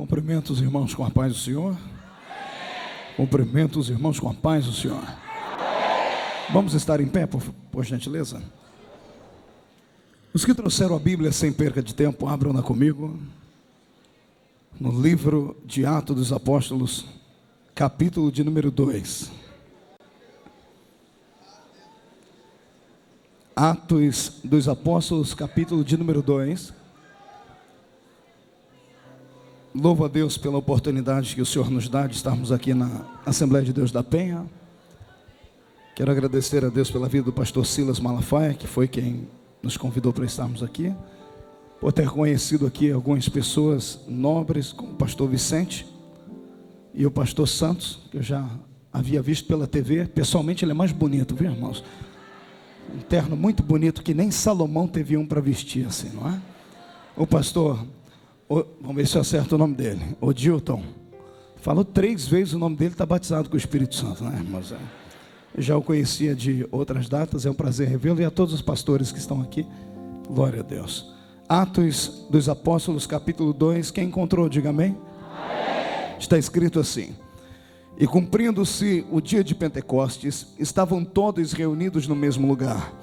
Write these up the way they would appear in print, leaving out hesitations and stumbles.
Cumprimento os irmãos com a paz do Senhor. Cumprimento os irmãos com a paz do Senhor. Vamos estar em pé, por gentileza. Os que trouxeram a Bíblia sem perca de tempo, abram-na comigo. No livro de Atos dos Apóstolos, capítulo de número 2. Atos dos Apóstolos, capítulo de número 2. Louvo a Deus pela oportunidade que o Senhor nos dá de estarmos aqui na Assembleia de Deus da Penha. Quero agradecer a Deus pela vida do pastor Silas Malafaia, que foi quem nos convidou para estarmos aqui. Por ter conhecido aqui algumas pessoas nobres, como o pastor Vicente e o pastor Santos, que eu já havia visto pela TV. Pessoalmente ele é mais bonito, viu, irmãos? Um terno muito bonito, que nem Salomão teve um para vestir assim, não é? O pastor... Vamos ver se eu acerto o nome dele. Odilton. Falou 3 vezes o nome dele, está batizado com o Espírito Santo, né, irmãos? Eu já o conhecia de outras datas, é um prazer revê-lo. E a todos os pastores que estão aqui, glória a Deus. Atos dos Apóstolos, capítulo 2. Quem encontrou, diga amém. Amém. Está escrito assim: e cumprindo-se o dia de Pentecostes, estavam todos reunidos no mesmo lugar.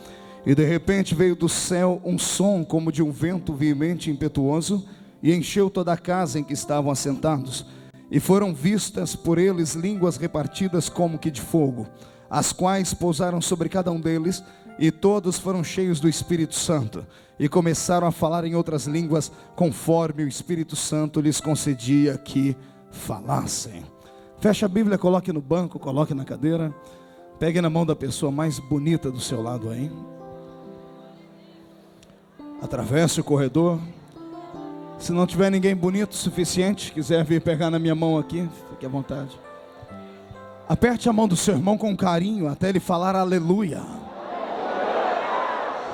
E de repente veio do céu um som como de um vento veemente e impetuoso, e encheu toda a casa em que estavam assentados, e foram vistas por eles línguas repartidas como que de fogo, as quais pousaram sobre cada um deles, e todos foram cheios do Espírito Santo, e começaram a falar em outras línguas, conforme o Espírito Santo lhes concedia que falassem. Feche a Bíblia, coloque no banco, coloque na cadeira, pegue na mão da pessoa mais bonita do seu lado aí, atravesse o corredor. Se não tiver ninguém bonito o suficiente, quiser vir pegar na minha mão aqui, fique à vontade. Aperte a mão do seu irmão com carinho, até ele falar aleluia.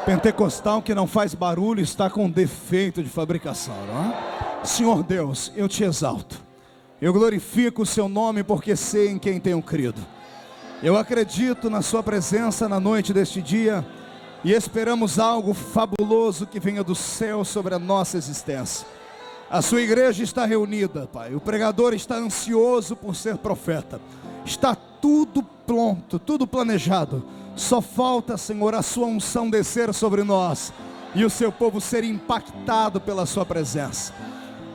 Pentecostal que não faz barulho está com defeito de fabricação, não é? Senhor Deus, eu te exalto. Eu glorifico o seu nome porque sei em quem tenho crido. Eu acredito na sua presença na noite deste dia e esperamos algo fabuloso que venha do céu sobre a nossa existência. A sua igreja está reunida, Pai. O pregador está ansioso por ser profeta. Está tudo pronto, tudo planejado. Só falta, Senhor, a sua unção descer sobre nós e o seu povo ser impactado pela sua presença.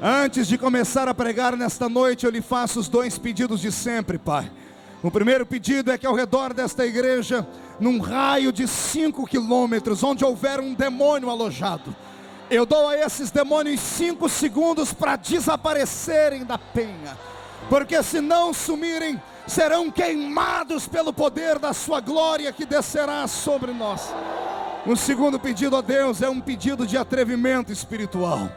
Antes de começar a pregar nesta noite, eu lhe faço os 2 pedidos de sempre, Pai. O primeiro pedido é que ao redor desta igreja, num raio de 5 quilômetros, onde houver um demônio alojado, eu dou a esses demônios 5 segundos para desaparecerem da penha, porque se não sumirem, serão queimados pelo poder da sua glória que descerá sobre nós. O segundo pedido a Deus é um pedido de atrevimento espiritual.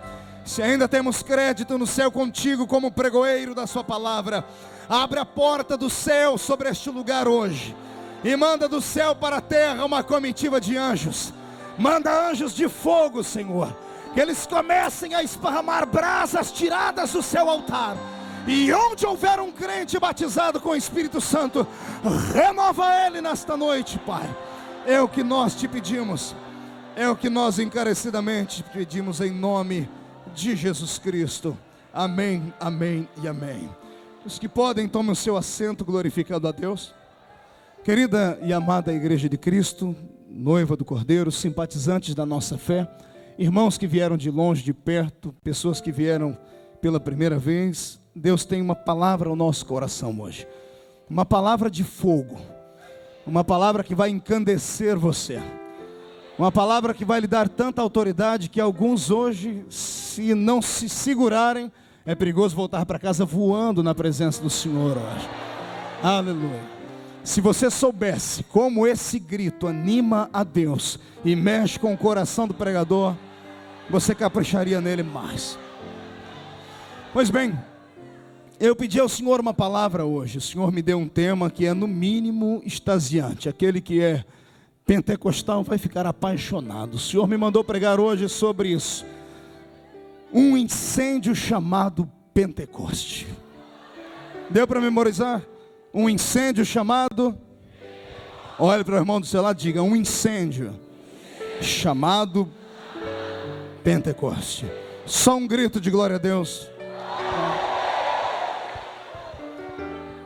Se ainda temos crédito no céu contigo como pregoeiro da sua palavra, abre a porta do céu sobre este lugar hoje e manda do céu para a terra uma comitiva de anjos. Manda anjos de fogo, Senhor, que eles comecem a esparramar brasas tiradas do seu altar. E onde houver um crente batizado com o Espírito Santo, renova ele nesta noite, Pai. É o que nós te pedimos, é o que nós encarecidamente pedimos em nome de Jesus Cristo. Amém, amém e amém. Os que podem, tomem o seu assento, glorificado a Deus. Querida e amada Igreja de Cristo, noiva do Cordeiro, simpatizantes da nossa fé, irmãos que vieram de longe, de perto, pessoas que vieram pela primeira vez, Deus tem uma palavra ao nosso coração hoje. Uma palavra de fogo, uma palavra que vai encandecer você, uma palavra que vai lhe dar tanta autoridade que alguns hoje, se não se segurarem, é perigoso voltar para casa voando na presença do Senhor hoje. Aleluia. Se você soubesse como esse grito anima a Deus e mexe com o coração do pregador, você capricharia nele mais. Pois bem, eu pedi ao Senhor uma palavra hoje. O Senhor me deu um tema que é no mínimo extasiante. Aquele que é pentecostal vai ficar apaixonado. O Senhor me mandou pregar hoje sobre isso. Um incêndio chamado Pentecoste. Deu para memorizar? Um incêndio chamado... Olhe para o irmão do seu lado e diga: um incêndio chamado Pentecoste. Só um grito de glória a Deus.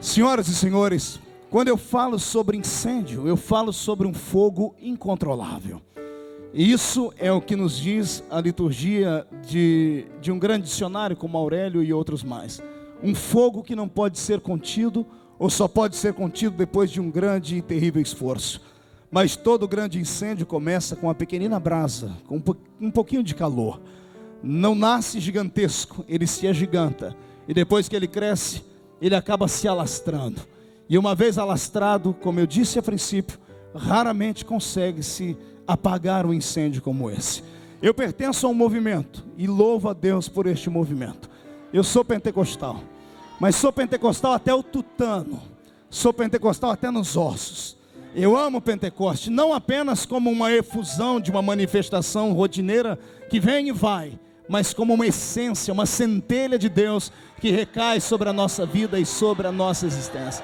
Senhoras e senhores, quando eu falo sobre incêndio, eu falo sobre um fogo incontrolável. E isso é o que nos diz a liturgia de um grande dicionário como Aurélio e outros mais. Um fogo que não pode ser contido, ou só pode ser contido depois de um grande e terrível esforço. Mas todo grande incêndio começa com uma pequenina brasa, com um pouquinho de calor. Não nasce gigantesco, ele se agiganta. E depois que ele cresce, ele acaba se alastrando. E uma vez alastrado, como eu disse a princípio, raramente consegue-se apagar um incêndio como esse. Eu pertenço a um movimento e louvo a Deus por este movimento. Eu sou pentecostal, mas sou pentecostal até o tutano, sou pentecostal até nos ossos. Eu amo Pentecoste, não apenas como uma efusão de uma manifestação rotineira que vem e vai, mas como uma essência, uma centelha de Deus que recai sobre a nossa vida e sobre a nossa existência.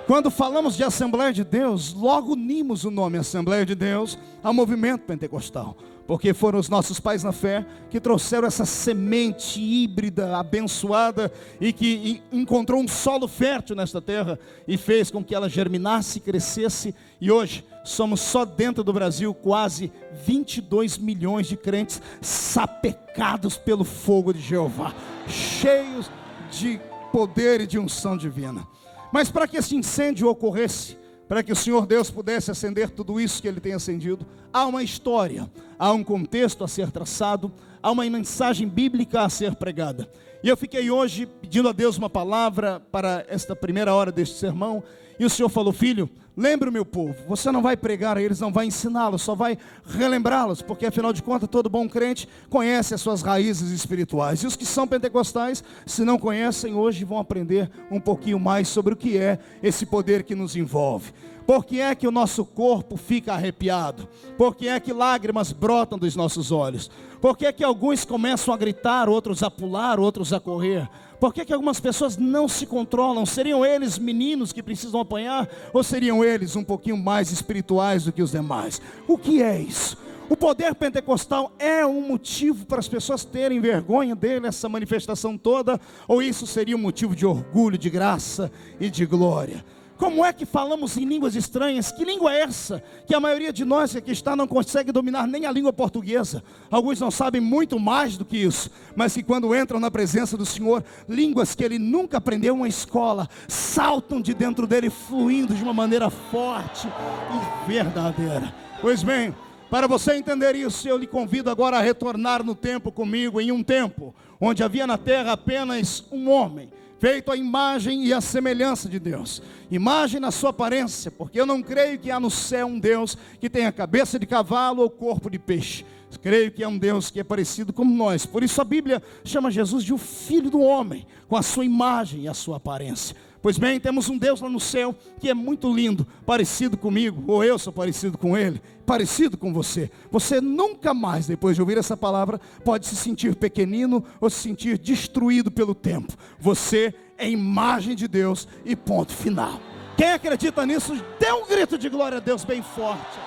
Quando falamos de Assembleia de Deus, logo unimos o nome Assembleia de Deus ao movimento pentecostal, porque foram os nossos pais na fé que trouxeram essa semente híbrida, abençoada, e que encontrou um solo fértil nesta terra e fez com que ela germinasse, crescesse, e hoje somos só dentro do Brasil quase 22 milhões de crentes sapecados pelo fogo de Jeová, cheios de poder e de unção divina. Mas para que esse incêndio ocorresse, para que o Senhor Deus pudesse acender tudo isso que Ele tem acendido, há uma história, há um contexto a ser traçado, há uma mensagem bíblica a ser pregada. E eu fiquei hoje pedindo a Deus uma palavra para esta primeira hora deste sermão, e o Senhor falou: filho, lembre o meu povo, você não vai pregar a eles, não vai ensiná-los, só vai relembrá-los, porque afinal de contas todo bom crente conhece as suas raízes espirituais, e os que são pentecostais, se não conhecem, hoje vão aprender um pouquinho mais sobre o que é esse poder que nos envolve. Por que é que o nosso corpo fica arrepiado? Por que é que lágrimas brotam dos nossos olhos? Por que é que alguns começam a gritar, outros a pular, outros a correr? Por que é que algumas pessoas não se controlam? Seriam eles meninos que precisam apanhar? Ou seriam eles um pouquinho mais espirituais do que os demais? O que é isso? O poder pentecostal é um motivo para as pessoas terem vergonha dele, essa manifestação toda? Ou isso seria um motivo de orgulho, de graça e de glória? Como é que falamos em línguas estranhas? Que língua é essa? Que a maioria de nós que aqui está não consegue dominar nem a língua portuguesa. Alguns não sabem muito mais do que isso, mas que quando entram na presença do Senhor, línguas que ele nunca aprendeu em uma escola, saltam de dentro dele, fluindo de uma maneira forte e verdadeira. Pois bem, para você entender isso, eu lhe convido agora a retornar no tempo comigo, em um tempo onde havia na terra apenas um homem, feito à imagem e à semelhança de Deus. Imagem na sua aparência, porque eu não creio que há no céu um Deus que tenha cabeça de cavalo ou corpo de peixe. Creio que é um Deus que é parecido com nós. Por isso a Bíblia chama Jesus de o Filho do Homem, com a sua imagem e a sua aparência. Pois bem, temos um Deus lá no céu que é muito lindo, parecido comigo, ou eu sou parecido com Ele, parecido com você. Você nunca mais, depois de ouvir essa palavra, pode se sentir pequenino ou se sentir destruído pelo tempo. Você é imagem de Deus e ponto final. Quem acredita nisso, dê um grito de glória a Deus bem forte.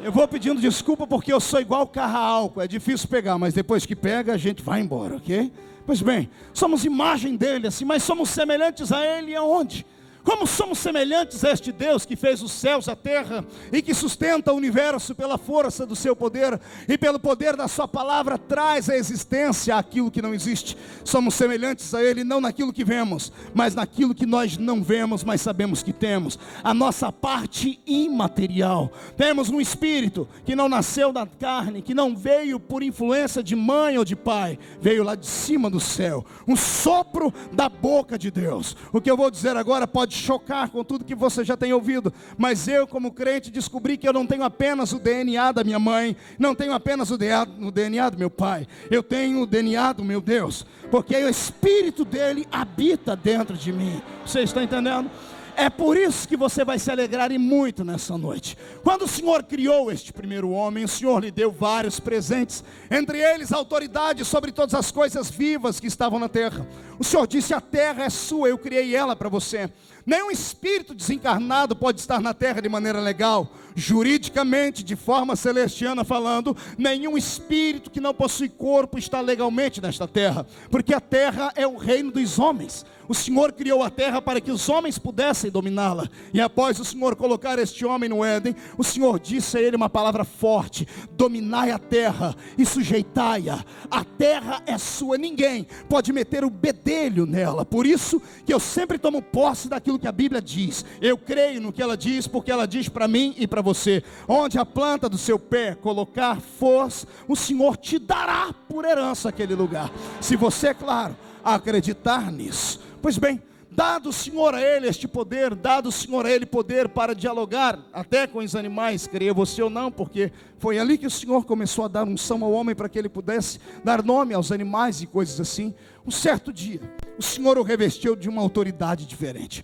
Eu vou pedindo desculpa porque eu sou igual carro-álcool, é difícil pegar, mas depois que pega a gente vai embora, ok? Pois bem, somos imagem dele assim, mas somos semelhantes a ele aonde? Como somos semelhantes a este Deus que fez os céus, a terra e que sustenta o universo pela força do seu poder e pelo poder da sua palavra traz à existência aquilo que não existe. Somos semelhantes a Ele não naquilo que vemos, mas naquilo que nós não vemos, mas sabemos que temos. A nossa parte imaterial. Temos um espírito que não nasceu da carne, que não veio por influência de mãe ou de pai, veio lá de cima do céu. Um sopro da boca de Deus. O que eu vou dizer agora pode chocar com tudo que você já tem ouvido, mas eu como crente descobri que eu não tenho apenas o DNA da minha mãe, não tenho apenas o DNA do meu pai, eu tenho o DNA do meu Deus, porque o Espírito dele habita dentro de mim. Você está entendendo? É por isso que você vai se alegrar e muito nessa noite. Quando o Senhor criou este primeiro homem, o Senhor lhe deu vários presentes, entre eles autoridade sobre todas as coisas vivas que estavam na terra. O Senhor disse: a terra é sua, eu criei ela para você. Nenhum espírito desencarnado pode estar na terra de maneira legal. Juridicamente, de forma celestiana falando, nenhum espírito que não possui corpo está legalmente nesta terra, porque a terra é o reino dos homens. O Senhor criou a terra para que os homens pudessem dominá-la. E após o Senhor colocar este homem no Éden, o Senhor disse a ele uma palavra forte: dominai a terra e sujeitai-a. A terra é sua, ninguém pode meter o bedelho nela. Por isso que eu sempre tomo posse daquilo que a Bíblia diz. Eu creio no que ela diz, porque ela diz para mim e para você: onde a planta do seu pé colocar força, o Senhor te dará por herança aquele lugar, se você, é claro, acreditar nisso. Pois bem, dado o Senhor a ele este poder, dado o Senhor a ele poder para dialogar até com os animais, creia você ou não, porque foi ali que o Senhor começou a dar unção ao homem para que ele pudesse dar nome aos animais e coisas assim. Um certo dia, o Senhor o revestiu de uma autoridade diferente.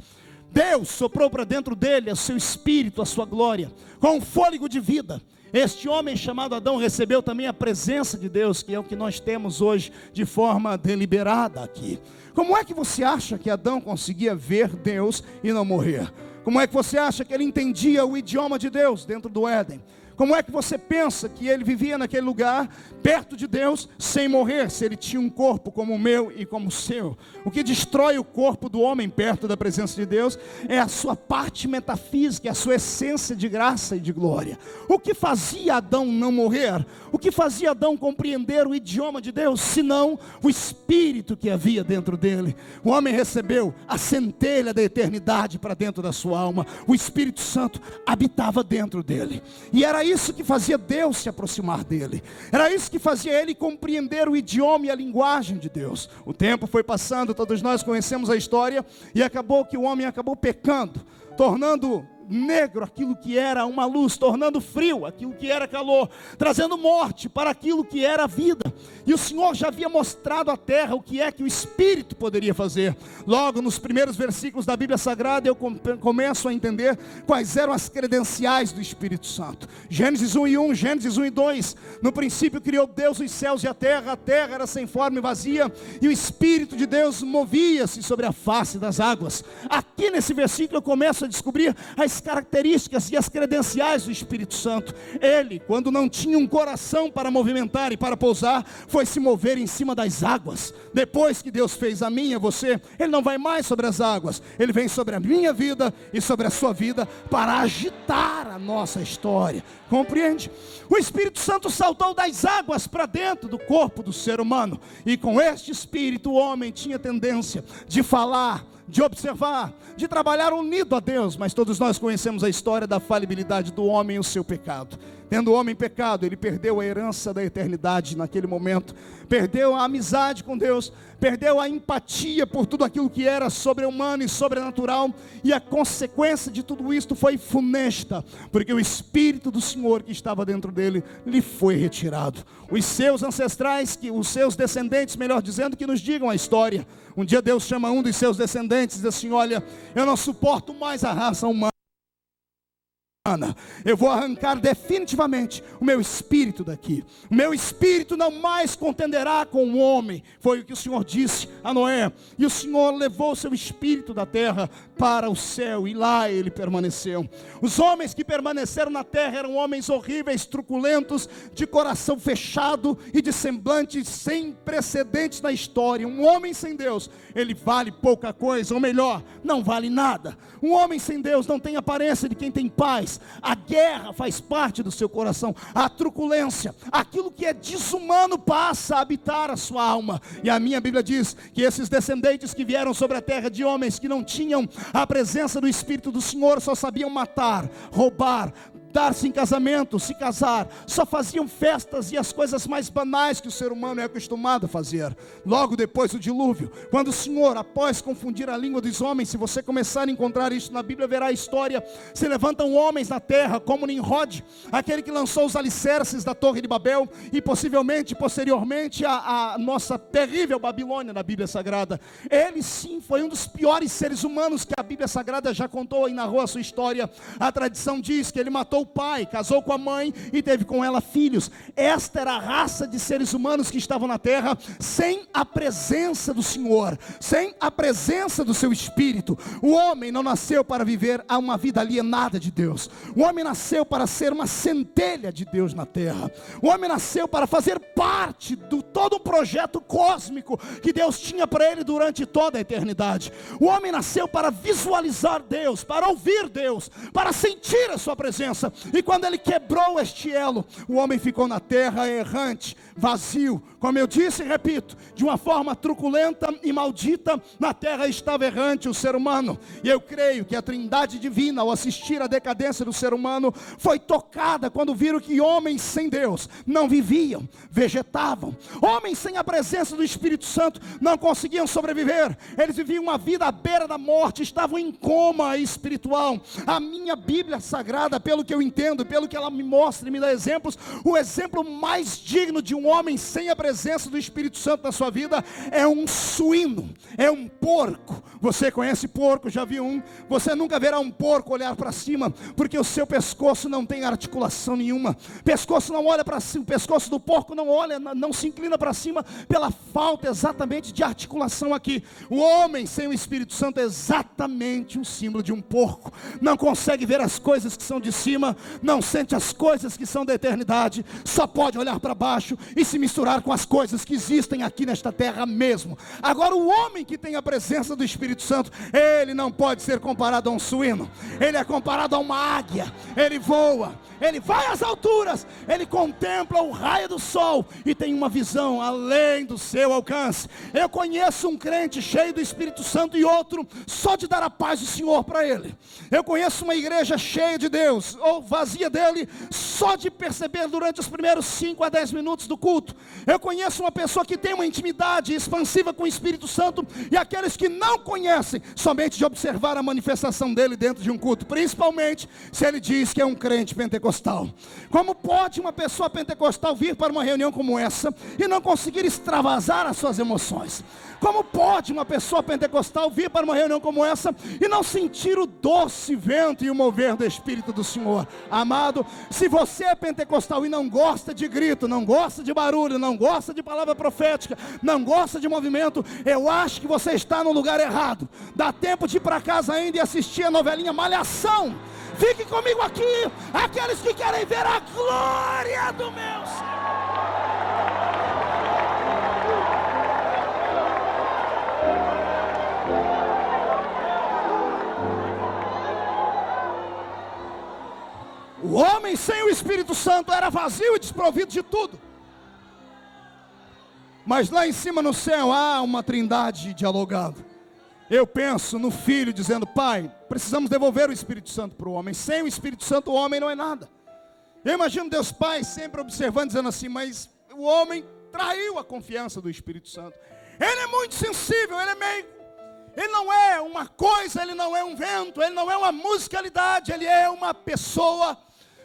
Deus soprou para dentro dele o seu espírito, a sua glória, com um fôlego de vida. Este homem chamado Adão recebeu também a presença de Deus, que é o que nós temos hoje de forma deliberada aqui. Como é que você acha que Adão conseguia ver Deus e não morrer? Como é que você acha que ele entendia o idioma de Deus dentro do Éden? Como é que você pensa que ele vivia naquele lugar, perto de Deus, sem morrer, se ele tinha um corpo como o meu e como o seu? O que destrói o corpo do homem perto da presença de Deus é a sua parte metafísica, a sua essência de graça e de glória. O que fazia Adão não morrer? O que fazia Adão compreender o idioma de Deus, senão o espírito que havia dentro dele? O homem recebeu a centelha da eternidade para dentro da sua alma. O Espírito Santo habitava dentro dele. E era isso que fazia Deus se aproximar dele. Era isso que fazia ele compreender o idioma e a linguagem de Deus. O tempo foi passando, todos nós conhecemos a história, e acabou que o homem acabou pecando, tornando negro aquilo que era uma luz, tornando frio aquilo que era calor, trazendo morte para aquilo que era vida. E o Senhor já havia mostrado à terra o que é que o Espírito poderia fazer. Logo nos primeiros versículos da Bíblia Sagrada eu começo a entender quais eram as credenciais do Espírito Santo. Gênesis 1:1, Gênesis 1:2. No princípio criou Deus os céus e a terra era sem forma e vazia, e o Espírito de Deus movia-se sobre a face das águas. Aqui nesse versículo eu começo a descobrir as características e as credenciais do Espírito Santo. Ele, quando não tinha um coração para movimentar e para pousar, foi se mover em cima das águas. Depois que Deus fez a mim e a você, Ele não vai mais sobre as águas, Ele vem sobre a minha vida e sobre a sua vida para agitar a nossa história. Compreende? O Espírito Santo saltou das águas para dentro do corpo do ser humano, e com este Espírito o homem tinha tendência de falar, de observar, de trabalhar unido a Deus. Mas todos nós conhecemos a história da falibilidade do homem e o seu pecado. Tendo o homem pecado, ele perdeu a herança da eternidade naquele momento, perdeu a amizade com Deus, perdeu a empatia por tudo aquilo que era sobre-humano e sobrenatural, e a consequência de tudo isto foi funesta, porque o Espírito do Senhor que estava dentro dele, lhe foi retirado. Os seus ancestrais, os seus descendentes, melhor dizendo, que nos digam a história. Um dia Deus chama um dos seus descendentes e diz assim: olha, eu não suporto mais a raça humana. Eu vou arrancar definitivamente o meu espírito daqui. O meu espírito não mais contenderá com o homem. Foi o que o Senhor disse a Noé. E o Senhor levou o seu espírito da terra para o céu, e lá ele permaneceu. Os homens que permaneceram na terra eram homens horríveis, truculentos, de coração fechado e de semblantes sem precedentes na história. Um homem sem Deus, ele vale pouca coisa, ou melhor, não vale nada. Um homem sem Deus não tem aparência de quem tem paz. A guerra faz parte do seu coração, a truculência, aquilo que é desumano passa a habitar a sua alma. E a minha Bíblia diz que esses descendentes que vieram sobre a terra de homens que não tinham a presença do Espírito do Senhor, só sabiam matar, roubar, dar-se em casamento, se casar, só faziam festas e as coisas mais banais que o ser humano é acostumado a fazer. Logo depois do dilúvio, quando o Senhor, após confundir a língua dos homens, se você começar a encontrar isso na Bíblia, verá a história, se levantam homens na terra, como Nimrod, aquele que lançou os alicerces da Torre de Babel, e possivelmente, posteriormente, a nossa terrível Babilônia na Bíblia Sagrada. Ele sim foi um dos piores seres humanos que a Bíblia Sagrada já contou e narrou a sua história. A tradição diz que ele matou o pai, casou com a mãe e teve com ela filhos. Esta era a raça de seres humanos que estavam na terra sem a presença do Senhor, sem a presença do seu Espírito. O homem não nasceu para viver uma vida alienada de Deus. O homem nasceu para ser uma centelha de Deus na terra. O homem nasceu para fazer parte do todo um projeto cósmico que Deus tinha para ele durante toda a eternidade. O homem nasceu para visualizar Deus, para ouvir Deus, para sentir a sua presença. E quando ele quebrou este elo, o homem ficou na terra errante, vazio. Como eu disse e repito, de uma forma truculenta e maldita, na terra estava errante o ser humano. E eu creio que a Trindade divina, ao assistir à decadência do ser humano, foi tocada quando viram que homens sem Deus não viviam, vegetavam. Homens sem a presença do Espírito Santo não conseguiam sobreviver. Eles viviam uma vida à beira da morte, estavam em coma espiritual. A minha Bíblia Sagrada, pelo que eu entendo, pelo que ela me mostra e me dá exemplos, o exemplo mais digno de um homem sem a presença do Espírito Santo na sua vida é um suíno, é um porco. Você conhece porco, já viu um? Você nunca verá um porco olhar para cima, porque o seu pescoço não tem articulação nenhuma. Pescoço não olha para cima, o pescoço do porco não olha, não se inclina para cima pela falta exatamente de articulação aqui. O homem sem o Espírito Santo é exatamente um símbolo de um porco. Não consegue ver as coisas que são de cima, não sente as coisas que são da eternidade, só pode olhar para baixo e se misturar com as coisas que existem aqui nesta terra mesmo. Agora o homem que tem a presença do Espírito Santo, ele não pode ser comparado a um suíno. Ele é comparado a uma águia. Ele voa, ele vai às alturas, ele contempla o raio do sol e tem uma visão além do seu alcance. Eu conheço um crente cheio do Espírito Santo e outro só de dar a paz do Senhor para ele. Eu conheço uma igreja cheia de Deus ou vazia dele só de perceber durante os primeiros 5 a 10 minutos do culto. Eu conheço uma pessoa que tem uma intimidade expansiva com o Espírito Santo e aqueles que não conhecem somente de observar a manifestação dele dentro de um culto, principalmente se ele diz que é um crente pentecostal. Como pode uma pessoa pentecostal vir para uma reunião como essa e não conseguir extravasar as suas emoções? Como pode uma pessoa pentecostal vir para uma reunião como essa e não sentir o doce vento e o mover do Espírito do Senhor? Amado, se você é pentecostal e não gosta de grito, não gosta de barulho, não gosta de palavra profética, não gosta de movimento, eu acho que você está no lugar errado. Dá tempo de ir para casa ainda e assistir a novelinha Malhação. Fique comigo aqui, aqueles que querem ver a glória do meu Senhor. O homem sem o Espírito Santo era vazio e desprovido de tudo. Mas lá em cima no céu há uma trindade dialogando. Eu penso no Filho dizendo: Pai, precisamos devolver o Espírito Santo para o homem. Sem o Espírito Santo o homem não é nada. Eu imagino Deus Pai sempre observando, dizendo assim: mas o homem traiu a confiança do Espírito Santo. Ele é muito sensível, ele não é uma coisa, ele não é um vento, ele não é uma musicalidade, ele é uma pessoa.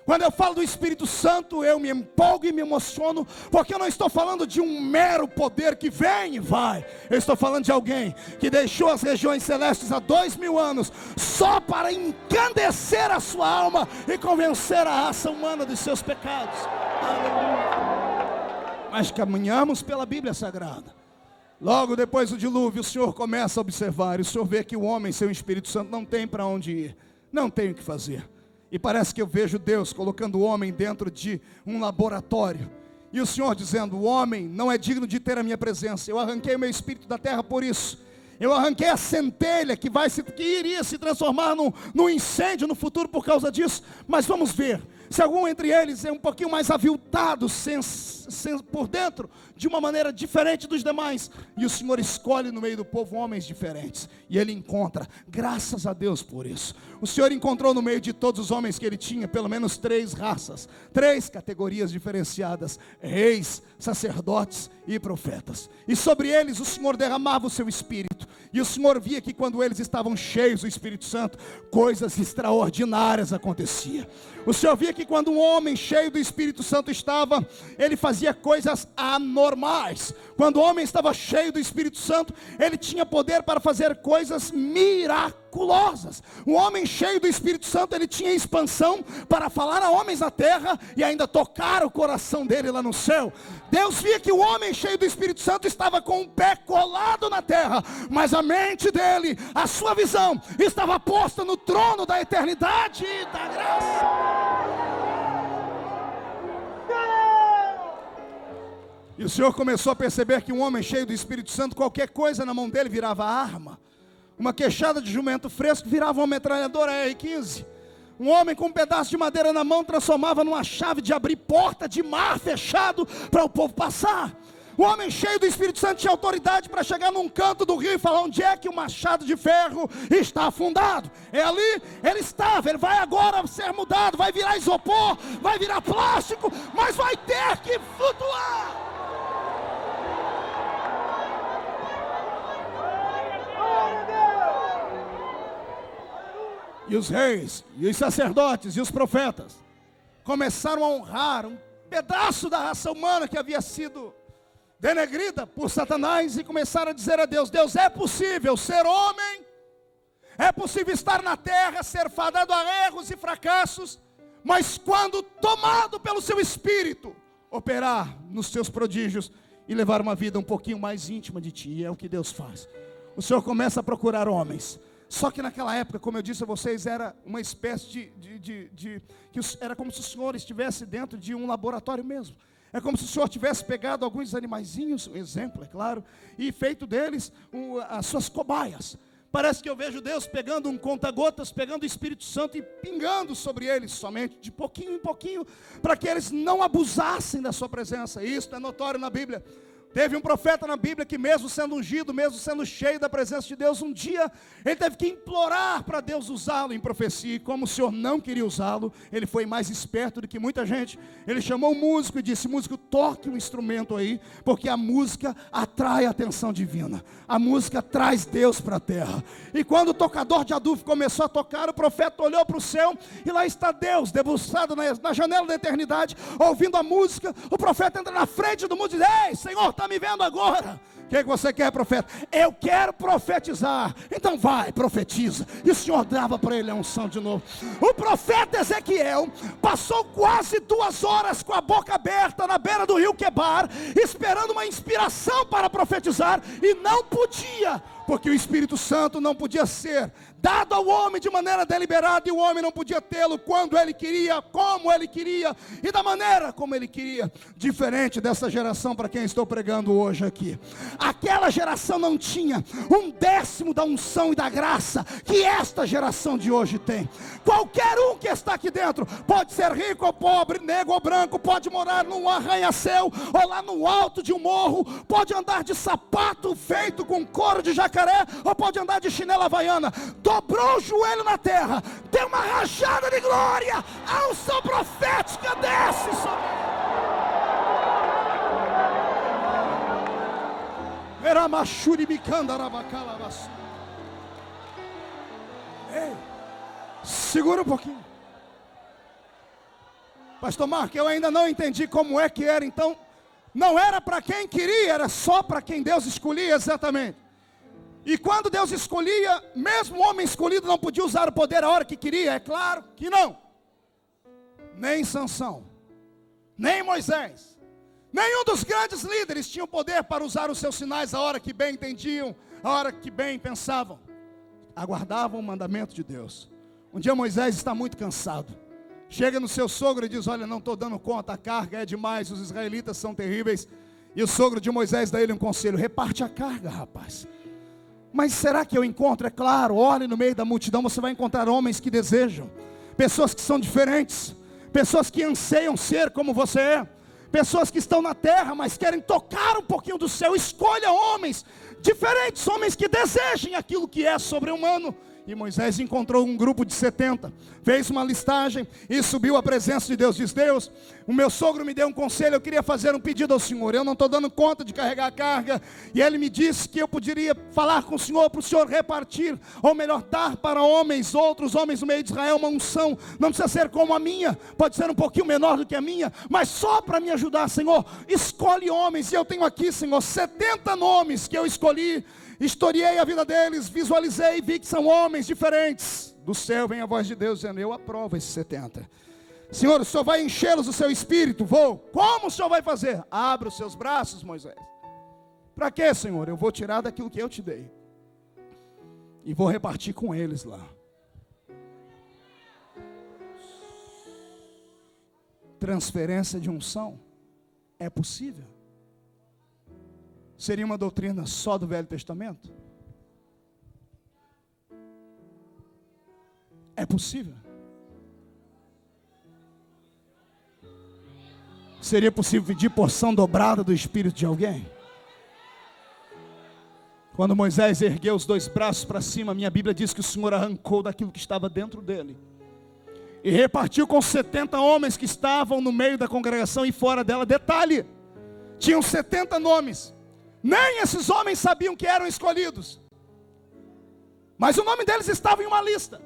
Quando eu falo do Espírito Santo, eu me empolgo e me emociono, porque eu não estou falando de um mero poder que vem e vai. Eu estou falando de alguém que deixou as regiões celestes há 2000 anos, só para encandecer a sua alma e convencer a raça humana dos seus pecados. Aleluia. Mas caminhamos pela Bíblia Sagrada. Logo depois do dilúvio, o Senhor começa a observar, e o Senhor vê que o homem sem o Espírito Santo não tem para onde ir, não tem o que fazer. E parece que eu vejo Deus colocando o homem dentro de um laboratório. E o Senhor dizendo: o homem não é digno de ter a minha presença. Eu arranquei o meu espírito da terra por isso. Eu arranquei a centelha que iria se transformar num incêndio no futuro por causa disso. Mas vamos ver. Se algum entre eles é um pouquinho mais aviltado por dentro, de uma maneira diferente dos demais, e o Senhor escolhe no meio do povo homens diferentes, e Ele encontra, graças a Deus por isso. O Senhor encontrou no meio de todos os homens que Ele tinha, pelo menos 3 raças, 3 categorias diferenciadas: reis, sacerdotes e profetas. E sobre eles o Senhor derramava o seu Espírito, e o Senhor via que quando eles estavam cheios do Espírito Santo, coisas extraordinárias aconteciam. O Senhor via que quando um homem cheio do Espírito Santo estava, ele fazia coisas anormais. Quando o homem estava cheio do Espírito Santo, ele tinha poder para fazer coisas miraculosas. miraculosas. O homem cheio do Espírito Santo, ele tinha expansão para falar a homens na terra e ainda tocar o coração dele lá no céu. Deus via que o homem cheio do Espírito Santo estava com o pé colado na terra, mas a mente dele, a sua visão, estava posta no trono da eternidade e da graça. E o Senhor começou a perceber que um homem cheio do Espírito Santo, qualquer coisa na mão dele virava arma. Uma queixada de jumento fresco virava uma metralhadora R-15. Um homem com um pedaço de madeira na mão transformava numa chave de abrir porta de mar fechado para o povo passar. O homem cheio do Espírito Santo tinha autoridade para chegar num canto do rio e falar: onde é que o machado de ferro está afundado? É ali, ele estava, ele vai agora ser mudado, vai virar isopor, vai virar plástico, mas vai ter que flutuar. E os reis, e os sacerdotes, e os profetas começaram a honrar um pedaço da raça humana que havia sido denegrida por Satanás, e começaram a dizer a Deus: Deus, é possível ser homem, é possível estar na terra, ser fadado a erros e fracassos, mas quando tomado pelo seu Espírito, operar nos seus prodígios e levar uma vida um pouquinho mais íntima de Ti. E é o que Deus faz. O Senhor começa a procurar homens. Só que naquela época, como eu disse a vocês, era uma espécie era como se o Senhor estivesse dentro de um laboratório mesmo. É como se o Senhor tivesse pegado alguns animaizinhos, um exemplo, é claro, e feito deles as suas cobaias. Parece que eu vejo Deus pegando um conta-gotas, pegando o Espírito Santo e pingando sobre eles somente, de pouquinho em pouquinho, para que eles não abusassem da sua presença. Isso é notório na Bíblia. Teve um profeta na Bíblia que, mesmo sendo ungido, mesmo sendo cheio da presença de Deus, um dia ele teve que implorar para Deus usá-lo em profecia. E como o Senhor não queria usá-lo, ele foi mais esperto do que muita gente. Ele chamou o músico e disse: músico, toque um instrumento aí, porque a música atrai a atenção divina. A música traz Deus para a terra. E quando o tocador de adufo começou a tocar, o profeta olhou para o céu e lá está Deus, debruçado na janela da eternidade, ouvindo a música. O profeta entra na frente do mundo e diz: ei, Senhor, está me vendo agora? O que você quer, profeta? Eu quero profetizar. Então vai, profetiza. E o Senhor dava para ele a unção de novo. O profeta Ezequiel passou quase 2 horas com a boca aberta na beira do rio Quebar, esperando uma inspiração para profetizar, e não podia, porque o Espírito Santo não podia ser dado ao homem de maneira deliberada, e o homem não podia tê-lo quando ele queria, como ele queria e da maneira como ele queria. Diferente dessa geração para quem estou pregando hoje aqui. Aquela geração não tinha 1/10 da unção e da graça que esta geração de hoje tem. Qualquer um que está aqui dentro, pode ser rico ou pobre, negro ou branco, pode morar num arranha-céu ou lá no alto de um morro, pode andar de sapato feito com couro de jacaré, ou pode andar de chinela havaiana. Dobrou o joelho na terra, deu uma rajada de glória, a unção profética desce sobre ele. Ei, segura um pouquinho. Pastor Marco, eu ainda não entendi como é que era. Então, não era para quem queria, era só para quem Deus escolhia exatamente. E quando Deus escolhia, mesmo o homem escolhido não podia usar o poder a hora que queria? É claro que não. Nem Sansão, nem Moisés, nenhum dos grandes líderes tinha o poder para usar os seus sinais a hora que bem entendiam, a hora que bem pensavam. Aguardavam o mandamento de Deus. Um dia Moisés está muito cansado. Chega no seu sogro e diz: olha, não estou dando conta, a carga é demais, os israelitas são terríveis. E o sogro de Moisés dá ele um conselho: reparte a carga, rapaz. Mas será que eu encontro? É claro, olhe no meio da multidão, você vai encontrar homens que desejam, pessoas que são diferentes, pessoas que anseiam ser como você é, pessoas que estão na terra, mas querem tocar um pouquinho do céu. Escolha homens diferentes, homens que desejem aquilo que é sobre-humano. E Moisés encontrou um grupo de 70, fez uma listagem e subiu à presença de Deus. Diz: Deus, o meu sogro me deu um conselho, eu queria fazer um pedido ao Senhor. Eu não estou dando conta de carregar a carga. E ele me disse que eu poderia falar com o Senhor, para o Senhor repartir, ou melhor, dar para homens, outros homens no meio de Israel, uma unção. Não precisa ser como a minha, pode ser um pouquinho menor do que a minha, mas só para me ajudar. Senhor, escolhe homens. E eu tenho aqui, Senhor, 70 nomes que eu escolhi. Historiei a vida deles, visualizei e vi que são homens diferentes. Do céu vem a voz de Deus dizendo: eu aprovo esses 70. Senhor, o Senhor vai enchê-los do seu espírito. Vou. Como o Senhor vai fazer? Abra os seus braços, Moisés. Para quê, Senhor? Eu vou tirar daquilo que eu te dei e vou repartir com eles lá. Transferência de unção é possível? Seria uma doutrina só do Velho Testamento? É possível? Seria possível pedir porção dobrada do Espírito de alguém? Quando Moisés ergueu os 2 braços para cima, minha Bíblia diz que o Senhor arrancou daquilo que estava dentro dele e repartiu com 70 homens que estavam no meio da congregação e fora dela. Detalhe, tinham 70 nomes, nem esses homens sabiam que eram escolhidos, mas o nome deles estava em uma lista.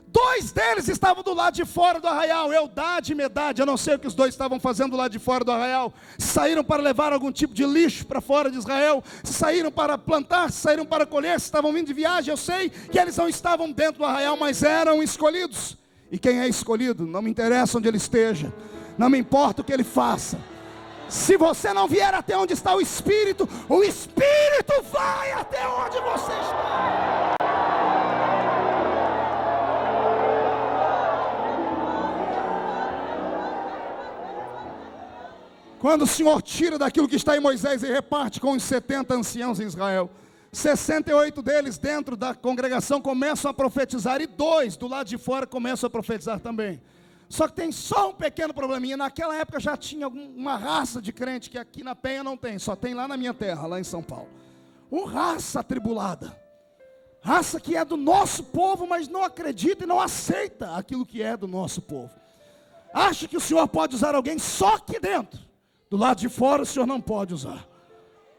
2 deles estavam do lado de fora do arraial, Eldade e Medade. Eu não sei o que os 2 estavam fazendo do lado de fora do arraial. Se saíram para levar algum tipo de lixo para fora de Israel, se saíram para plantar, se saíram para colher, se estavam vindo de viagem. Eu sei que eles não estavam dentro do arraial, mas eram escolhidos. E quem é escolhido, não me interessa onde ele esteja, não me importa o que ele faça. Se você não vier até onde está o Espírito vai até onde você está. Quando o Senhor tira daquilo que está em Moisés e reparte com os 70 anciãos em Israel, 68 deles dentro da congregação começam a profetizar, e 2 do lado de fora começam a profetizar também. Só que tem só um pequeno probleminha. Naquela época já tinha uma raça de crente que aqui na Penha não tem, só tem lá na minha terra, lá em São Paulo. Uma raça atribulada, raça que é do nosso povo, mas não acredita e não aceita aquilo que é do nosso povo. Acha que o Senhor pode usar alguém só aqui dentro. Do lado de fora o Senhor não pode usar.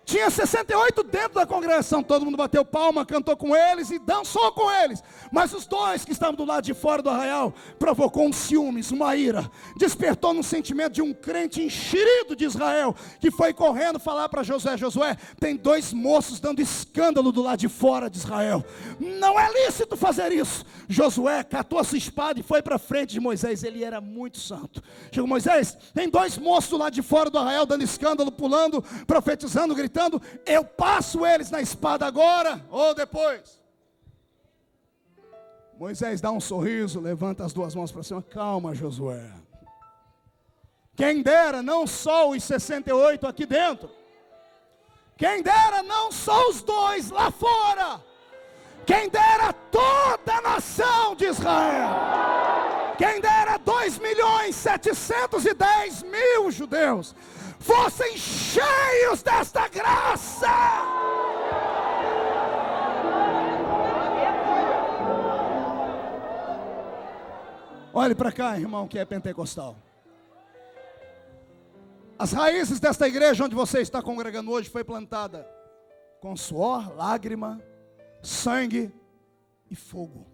Tinha 68 dentro da congregação, todo mundo bateu palma, cantou com eles e dançou com eles. Mas os 2 que estavam do lado de fora do arraial, provocou um ciúmes, uma ira. Despertou no sentimento de um crente enxerido de Israel, que foi correndo falar para Josué: Josué, tem 2 moços dando escândalo do lado de fora de Israel. Não é lícito fazer isso. Josué catou a sua espada e foi para frente de Moisés. Ele era muito santo. Chegou: Moisés, tem 2 moços do lado de fora do arraial dando escândalo, pulando, profetizando, gritando. Eu passo eles na espada agora ou depois? Moisés dá um sorriso, levanta as 2 mãos para cima. Calma, Josué. Quem dera não só os 68 aqui dentro, quem dera não só os 2 lá fora, quem dera toda a nação de Israel, quem dera 2.710.000 judeus fossem cheios desta graça. Olhe para cá, irmão, que é pentecostal. As raízes desta igreja onde você está congregando hoje foi plantada com suor, lágrima, sangue e fogo.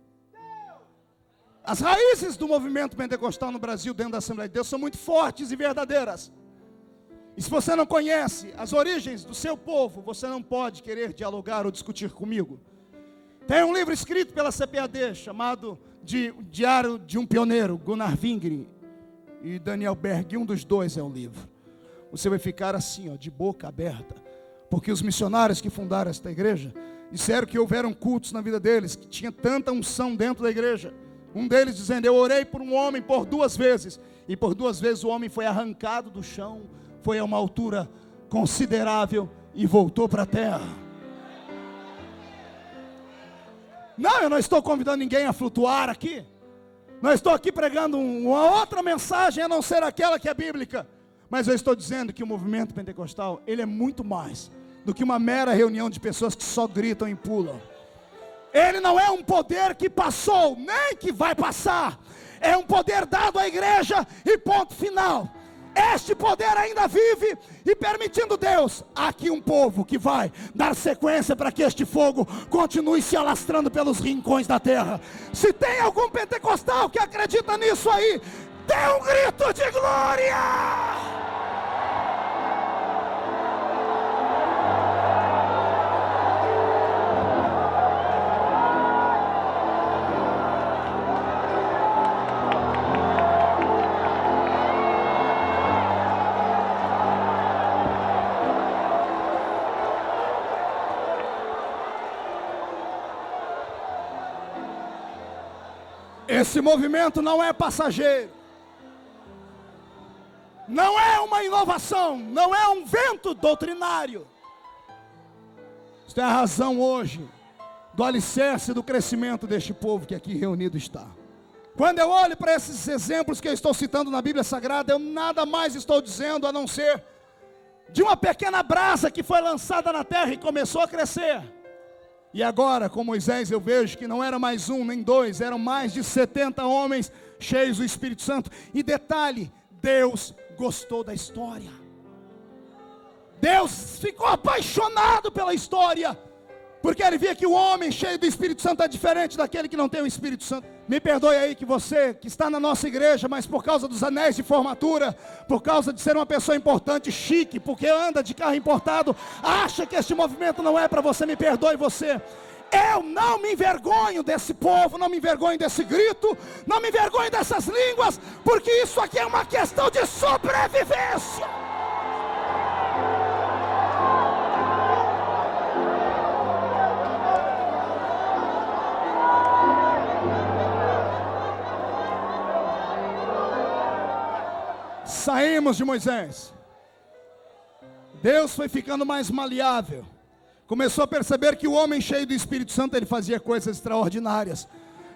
As raízes do movimento pentecostal no Brasil, dentro da Assembleia de Deus, são muito fortes e verdadeiras. E se você não conhece as origens do seu povo, você não pode querer dialogar ou discutir comigo. Tem um livro escrito pela CPAD, chamado de Diário de um Pioneiro, Gunnar Wingren e Daniel Berg, um dos 2 é o livro. Você vai ficar assim, ó, de boca aberta, porque os missionários que fundaram esta igreja disseram que houveram cultos na vida deles, que tinha tanta unção dentro da igreja. Um deles dizendo: eu orei por um homem por 2 vezes, e por 2 vezes o homem foi arrancado do chão, foi a uma altura considerável e voltou para a terra. Não, eu não estou convidando ninguém a flutuar aqui. Não estou aqui pregando uma outra mensagem a não ser aquela que é bíblica. Mas eu estou dizendo que o movimento pentecostal, ele é muito mais do que uma mera reunião de pessoas que só gritam e pulam. Ele não é um poder que passou, nem que vai passar. É um poder dado à igreja e ponto final. Este poder ainda vive, e permitindo Deus, há aqui um povo que vai dar sequência para que este fogo continue se alastrando pelos rincões da terra. Se tem algum pentecostal que acredita nisso aí, dê um grito de glória! Esse movimento não é passageiro. Não é uma inovação, não é um vento doutrinário. Isso é a razão hoje do alicerce do crescimento deste povo que aqui reunido está. Quando eu olho para esses exemplos que eu estou citando na Bíblia Sagrada, eu nada mais estou dizendo a não ser de uma pequena brasa que foi lançada na terra e começou a crescer. E agora, com Moisés, eu vejo que não era mais um nem dois, eram mais de 70 homens cheios do Espírito Santo. E detalhe, Deus gostou da história. Deus ficou apaixonado pela história, porque Ele via que o homem cheio do Espírito Santo é diferente daquele que não tem o Espírito Santo. Me perdoe aí que você, que está na nossa igreja, mas por causa dos anéis de formatura, por causa de ser uma pessoa importante, chique, porque anda de carro importado, acha que este movimento não é para você. Me perdoe você. Eu não me envergonho desse povo, não me envergonho desse grito, não me envergonho dessas línguas, porque isso aqui é uma questão de sobrevivência. Saímos de Moisés. Deus foi ficando mais maleável. Começou a perceber que o homem cheio do Espírito Santo, ele fazia coisas extraordinárias.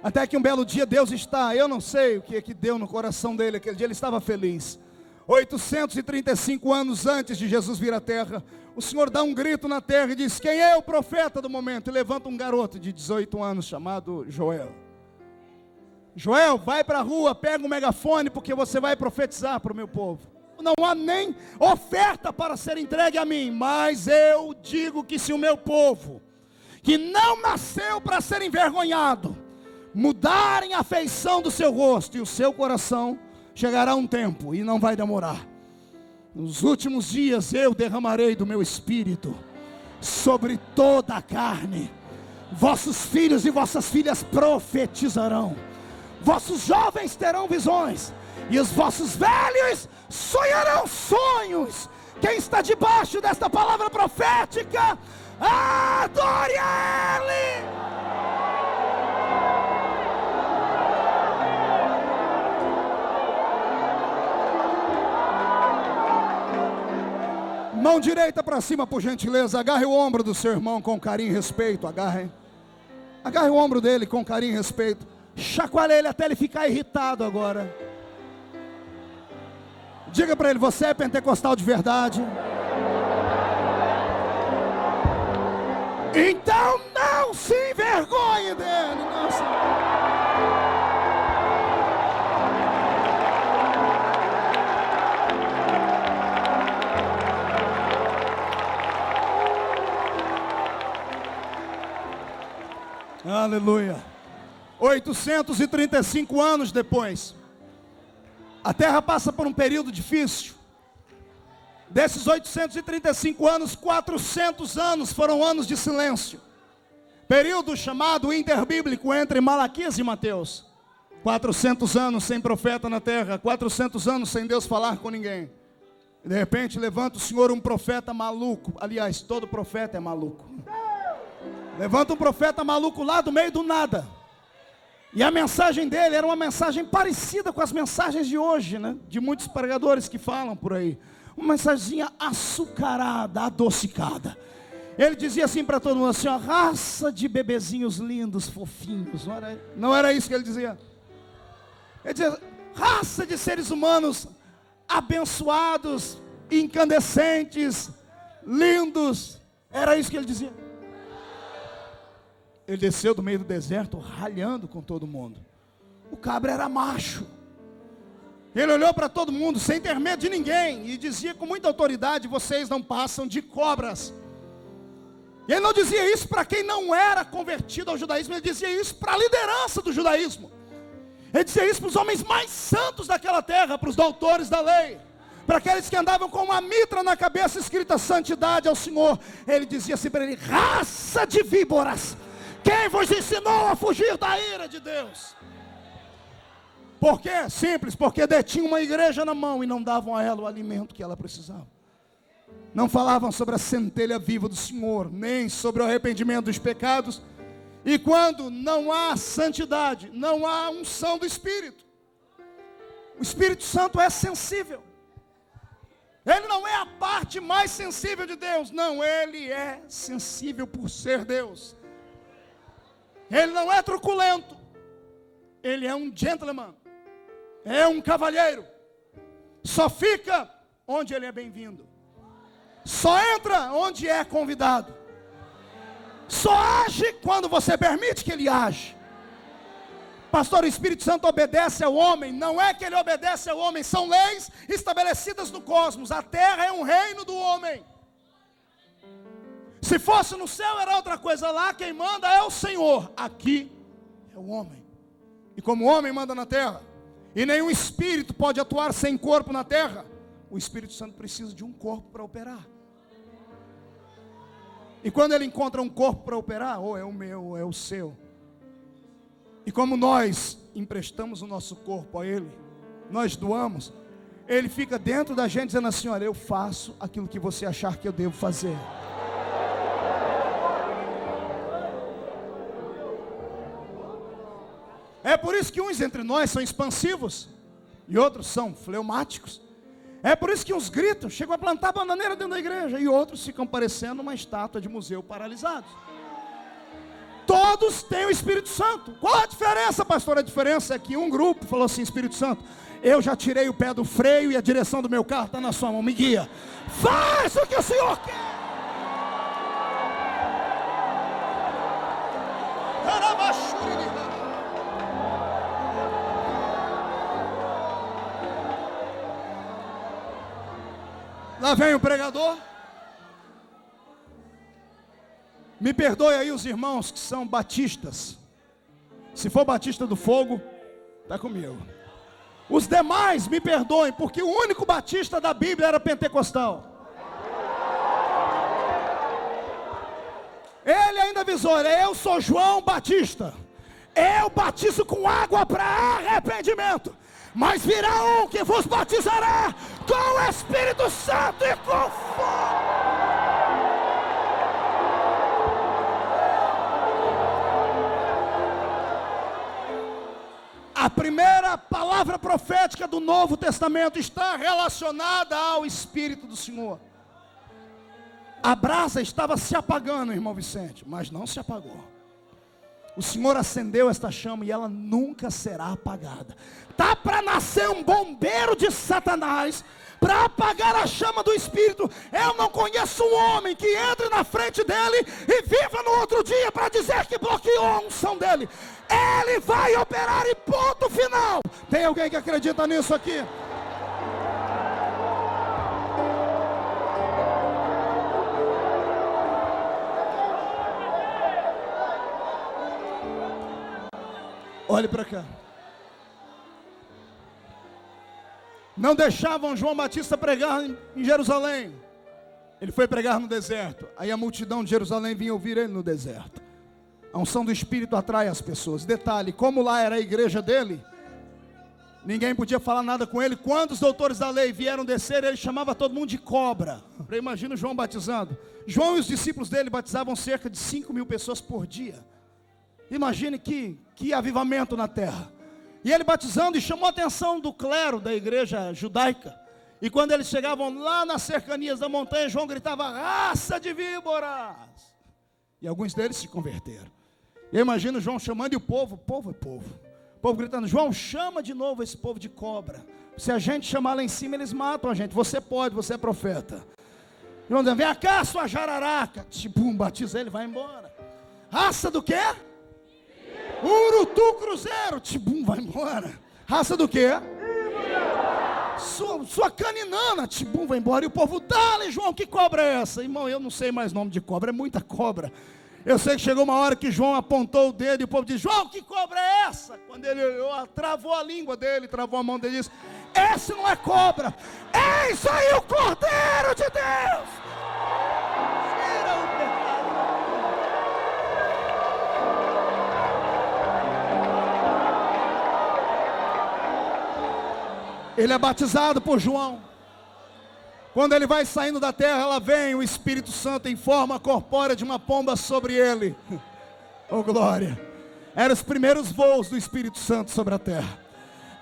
Até que um belo dia Deus está, eu não sei o que é que deu no coração dele, aquele dia ele estava feliz. 835 anos antes de Jesus vir à terra, o Senhor dá um grito na terra e diz: quem é o profeta do momento? E levanta um garoto de 18 anos chamado Joel. Joel, vai para a rua, pega um megafone, porque você vai profetizar para o meu povo. Não há nem oferta para ser entregue a mim, mas eu digo que se o meu povo, que não nasceu para ser envergonhado, mudarem a feição do seu rosto e o seu coração, chegará um tempo, e não vai demorar. Nos últimos dias eu derramarei do meu espírito sobre toda a carne. Vossos filhos e vossas filhas profetizarão. Vossos jovens terão visões, e os vossos velhos sonharão sonhos. Quem está debaixo desta palavra profética, adore Ele. Mão direita para cima, por gentileza. Agarre o ombro do seu irmão com carinho e respeito. Agarre o ombro dele com carinho e respeito. Chacoalhe ele até ele ficar irritado agora. Diga para ele: você é pentecostal de verdade? Então não se envergonhe dele. Não se... Aleluia. 835 anos depois, a terra passa por um período difícil. Desses 835 anos, 400 anos foram anos de silêncio. Período chamado interbíblico entre Malaquias e Mateus. 400 anos sem profeta na terra, 400 anos sem Deus falar com ninguém. E de repente levanta o Senhor um profeta maluco. Aliás, todo profeta é maluco. Levanta um profeta maluco lá do meio do nada. E a mensagem dele era uma mensagem parecida com as mensagens de hoje, né? De muitos pregadores que falam por aí. Uma mensagenzinha açucarada, adocicada. Ele dizia assim para todo mundo, assim, ó: raça de bebezinhos lindos, fofinhos. Não era isso que ele dizia. Ele dizia: raça de seres humanos abençoados, incandescentes, lindos. Era isso que ele dizia. Ele desceu do meio do deserto, ralhando com todo mundo. O cabra era macho. Ele olhou para todo mundo, sem ter medo de ninguém, e dizia com muita autoridade: vocês não passam de cobras. Ele não dizia isso para quem não era convertido ao judaísmo, ele dizia isso para a liderança do judaísmo. Ele dizia isso para os homens mais santos daquela terra, para os doutores da lei, para aqueles que andavam com uma mitra na cabeça escrita santidade ao Senhor. Ele dizia assim para ele: raça de víboras, quem vos ensinou a fugir da ira de Deus? Por quê? Simples, porque detinham uma igreja na mão e não davam a ela o alimento que ela precisava. Não falavam sobre a centelha viva do Senhor, nem sobre o arrependimento dos pecados. E quando não há santidade, não há unção do Espírito. O Espírito Santo é sensível. Ele não é a parte mais sensível de Deus. Não, ele é sensível por ser Deus. Ele não é truculento. Ele é um gentleman. É um cavalheiro. Só fica onde ele é bem-vindo. Só entra onde é convidado. Só age quando você permite que ele age. Pastor, o Espírito Santo obedece ao homem. Não é que ele obedece ao homem, são leis estabelecidas no cosmos. A terra é um reino do homem. Se fosse no céu era outra coisa. Lá quem manda é o Senhor. Aqui é o homem. E como o homem manda na terra, e nenhum espírito pode atuar sem corpo na terra, o Espírito Santo precisa de um corpo para operar. E quando ele encontra um corpo para operar, ou é o meu, ou é o seu. E como nós emprestamos o nosso corpo a ele, nós doamos, ele fica dentro da gente dizendo assim: olha, eu faço aquilo que você achar que eu devo fazer. É por isso que uns entre nós são expansivos e outros são fleumáticos. É por isso que uns gritam, chegam a plantar bananeira dentro da igreja, e outros ficam parecendo uma estátua de museu paralisados. Todos têm o Espírito Santo. Qual a diferença, pastor? A diferença é que um grupo falou assim: Espírito Santo, eu já tirei o pé do freio e a direção do meu carro está na sua mão, me guia. Faz o que o Senhor quer. Lá vem o pregador. Me perdoe aí os irmãos que são batistas. Se for batista do fogo, está comigo. Os demais me perdoem, porque o único batista da Bíblia era pentecostal. Ele ainda avisou: eu sou João Batista, eu batizo com água para arrependimento, mas virá um que vos batizará com o Espírito Santo e com fogo. A primeira palavra profética do Novo Testamento está relacionada ao Espírito do Senhor. A brasa estava se apagando, irmão Vicente, mas não se apagou. O Senhor acendeu esta chama e ela nunca será apagada. Tá para nascer um bombeiro de Satanás para apagar a chama do Espírito. Eu não conheço um homem que entre na frente dele e viva no outro dia para dizer que bloqueou a unção dele. Ele vai operar e ponto final. Tem alguém que acredita nisso aqui? Olhe para cá. Não deixavam João Batista pregar em Jerusalém. Ele foi pregar no deserto. Aí a multidão de Jerusalém vinha ouvir ele no deserto. A unção do Espírito atrai as pessoas. Detalhe, como lá era a igreja dele, ninguém podia falar nada com ele. Quando os doutores da lei vieram descer, ele chamava todo mundo de cobra. Imagina João batizando. João e os discípulos dele batizavam cerca de 5.000 pessoas por dia. Imagine que avivamento na terra. E ele batizando, e chamou a atenção do clero da igreja judaica. E quando eles chegavam lá nas cercanias da montanha, João gritava: raça de víboras. E alguns deles se converteram. Eu imagino João chamando, e o povo é povo. O povo gritando: João, chama de novo esse povo de cobra. Se a gente chamar lá em cima, eles matam a gente. Você pode, você é profeta. João dizendo: vem cá, sua jararaca. Tipo, batiza ele, vai embora. Raça do quê? Urutu Cruzeiro. Tibum, vai embora. Raça do quê? Sua caninana. Tibum, vai embora. E o povo: dale, João, que cobra é essa? Irmão, eu não sei mais nome de cobra, é muita cobra. Eu sei que chegou uma hora que João apontou o dedo e o povo disse: João, que cobra é essa? Quando ele olhou, travou a língua dele, travou a mão dele e disse: esse não é cobra, eis aí o Cordeiro de Deus. Tira o pecado. Ele é batizado por João. Quando ele vai saindo da terra, ela vem o Espírito Santo em forma corpórea de uma pomba sobre ele. Oh glória! Eram os primeiros voos do Espírito Santo sobre a terra.